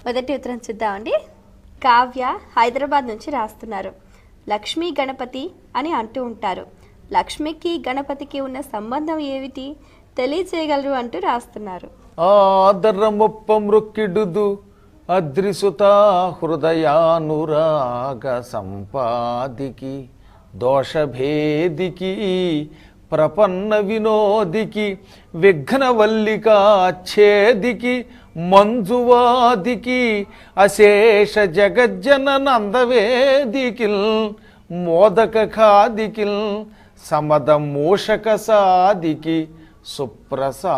మొదటి ఉత్తరం చూద్దామండి. కావ్య హైదరాబాద్ నుంచి రాస్తున్నారు. లక్ష్మీ గణపతి అని అంటూ ఉంటారు. లక్ష్మికి గణపతికి ఉన్న సంబంధం ఏమిటి తెలియచేయగలరు అంటూ రాస్తున్నారు. ఆదరమొప్ప మృక్కిడుదు అద్రిసుత హృదయానురాగ సంపాదికి దోషభేదికి ప్రపన్న వినోదికి విఘ్నవల్లికా ఛేదికి మంజువాదికి అశేష జగజ్జన నందవేదికిల్ మోదక ఖాదికిల్ సమద మూషక సాదికి సుప్రసాదికిన్.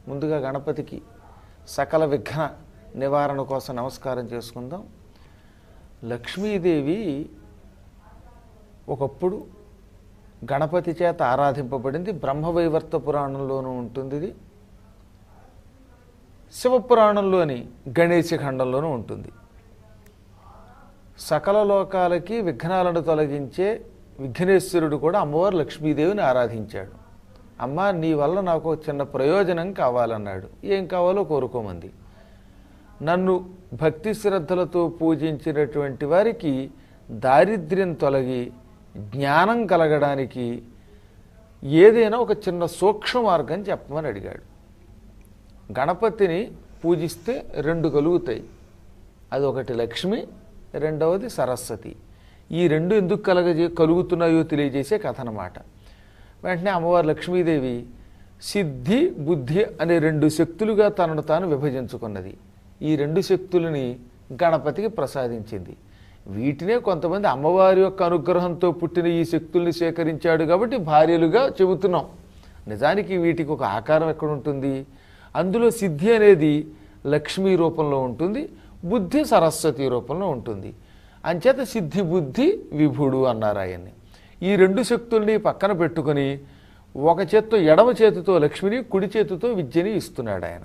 ముందుగా గణపతికి సకల విఘ్న నివారణ కోసం నమస్కారం చేసుకుందాం. లక్ష్మీదేవి ఒకప్పుడు గణపతి చేత ఆరాధింపబడింది. బ్రహ్మవైవర్త పురాణంలోనూ ఉంటుంది, ఇది శివపురాణంలోని గణేశ ఖండంలోనూ ఉంటుంది. సకల లోకాలకి విఘ్నాలను తొలగించే విఘ్నేశ్వరుడు కూడా అమ్మవారు లక్ష్మీదేవిని ఆరాధించాడు. అమ్మ, నీ వల్ల నాకు చిన్న ప్రయోజనం కావాలన్నాడు. ఏం కావాలో కోరుకోమంది. నన్ను భక్తి శ్రద్ధలతో పూజించినటువంటి వారికి దారిద్ర్యం తొలగి జ్ఞానం కలగడానికి ఏదైనా ఒక చిన్న సూక్ష్మ మార్గం చెప్పమని అడిగాడు. గణపతిని పూజిస్తే రెండు కలుగుతాయి. అది ఒకటి లక్ష్మి, రెండవది సరస్వతి. ఈ రెండు ఎందుకు కలుగుతున్నాయో తెలియజేసే కథ అన్నమాట. వెంటనే అమ్మవారు లక్ష్మీదేవి సిద్ధి బుద్ధి అనే రెండు శక్తులుగా తనను తాను విభజించుకున్నది. ఈ రెండు శక్తులని గణపతికి ప్రసాదించింది. వీటినే కొంతమంది అమ్మవారి యొక్క అనుగ్రహంతో పుట్టిన ఈ శక్తుల్ని సేకరించాడు కాబట్టి భార్యలుగా చెబుతున్నాం. నిజానికి వీటికి ఒక ఆకారం ఎక్కడ ఉంటుంది? అందులో సిద్ధి అనేది లక్ష్మీ రూపంలో ఉంటుంది, బుద్ధి సరస్వతి రూపంలో ఉంటుంది. అంచేత సిద్ధి బుద్ధి విభుడు అన్నారు ఆయన్ని. ఈ రెండు శక్తుల్ని పక్కన పెట్టుకొని ఒక చేత్తో ఎడమ చేతితో లక్ష్మిని, కుడి చేతితో విద్యని ఇస్తున్నాడు ఆయన.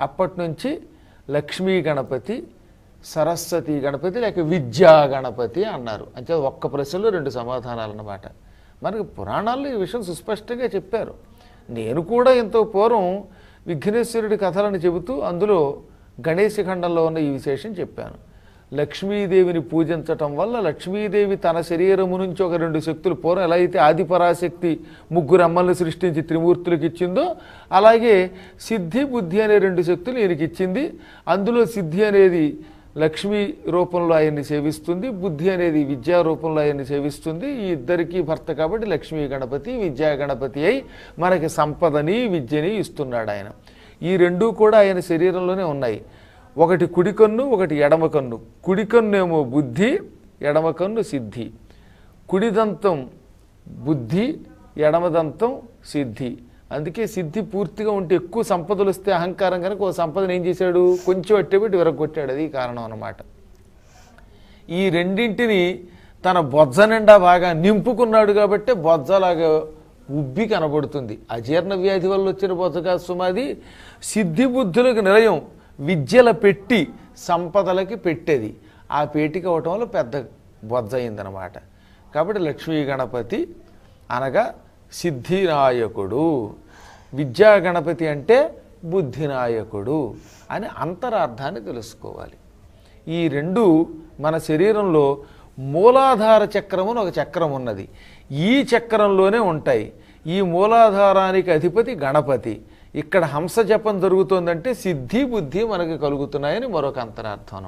అప్పటి నుంచి లక్ష్మీ గణపతి, సరస్వతి గణపతి లేక విద్యా గణపతి అన్నారు. అంటే ఒక్క ప్రశ్నలో రెండు సమాధానాలు అన్నమాట. మనకి పురాణాల్లో ఈ విషయం సుస్పష్టంగా చెప్పారు. నేను కూడా ఎంతో పూర్వం విఘ్నేశ్వరుడి కథలను చెబుతూ అందులో గణేశ ఖండంలో ఉన్న ఈ విశేషం చెప్పాను. లక్ష్మీదేవిని పూజించటం వల్ల లక్ష్మీదేవి తన శరీరము నుంచి ఒక రెండు శక్తులు, పూర్వం ఎలా అయితే ఆదిపరాశక్తి ముగ్గురు అమ్మల్ని సృష్టించి త్రిమూర్తులకు ఇచ్చిందో అలాగే సిద్ధి బుద్ధి అనే రెండు శక్తులు ఈయనకి ఇచ్చింది. అందులో సిద్ధి అనేది లక్ష్మీ రూపంలో ఆయన్ని సేవిస్తుంది, బుద్ధి అనేది విద్యా రూపంలో ఆయన్ని సేవిస్తుంది. ఈ ఇద్దరికీ భర్త కాబట్టి లక్ష్మీ గణపతి విద్యా గణపతి అయి మనకి సంపదని విద్యని ఇస్తున్నాడు ఆయన. ఈ రెండూ కూడా ఆయన శరీరంలోనే ఉన్నాయి. ఒకటి కుడి కన్ను, ఒకటి ఎడమ కన్ను. కుడి కన్ను ఏమో బుద్ధి, ఎడమ కన్ను సిద్ధి. కుడిదంతం బుద్ధి, ఎడమదంతం సిద్ధి. అందుకే సిద్ధి పూర్తిగా ఉంటే ఎక్కువ సంపదలు వస్తే అహంకారం కనుక ఓ సంపదను ఏం చేశాడు, కొంచెం అట్టేపెట్టి విరగొట్టాడు. అది కారణం అన్నమాట. ఈ రెండింటిని తన బొజ్జ నిండా బాగా నింపుకున్నాడు కాబట్టి బొజ్జలాగా ఉబ్బి కనబడుతుంది. అజీర్ణ వ్యాధి వల్ల వచ్చిన బొజ్జగా సుమాది. సిద్ధి బుద్ధులకు నిలయం విద్యల పెట్టి సంపదలకి పెట్టేది. ఆ పేటికి అవటం వల్ల పెద్ద బొజ్జ అయిందనమాట. కాబట్టి లక్ష్మీ గణపతి అనగా సిద్ధినాయకుడు, విద్యా గణపతి అంటే బుద్ధినాయకుడు అని అంతరార్థాన్ని తెలుసుకోవాలి. ఈ రెండు మన శరీరంలో మూలాధార చక్రం అని ఒక చక్రం ఉన్నది. ఈ చక్రంలోనే ఉంటాయి. ఈ మూలాధారానికి అధిపతి గణపతి. ఇక్కడ హంస జపం జరుగుతోందంటే సిద్ధి బుద్ధి మనకు కలుగుతున్నాయని మరొక అంతరార్థం.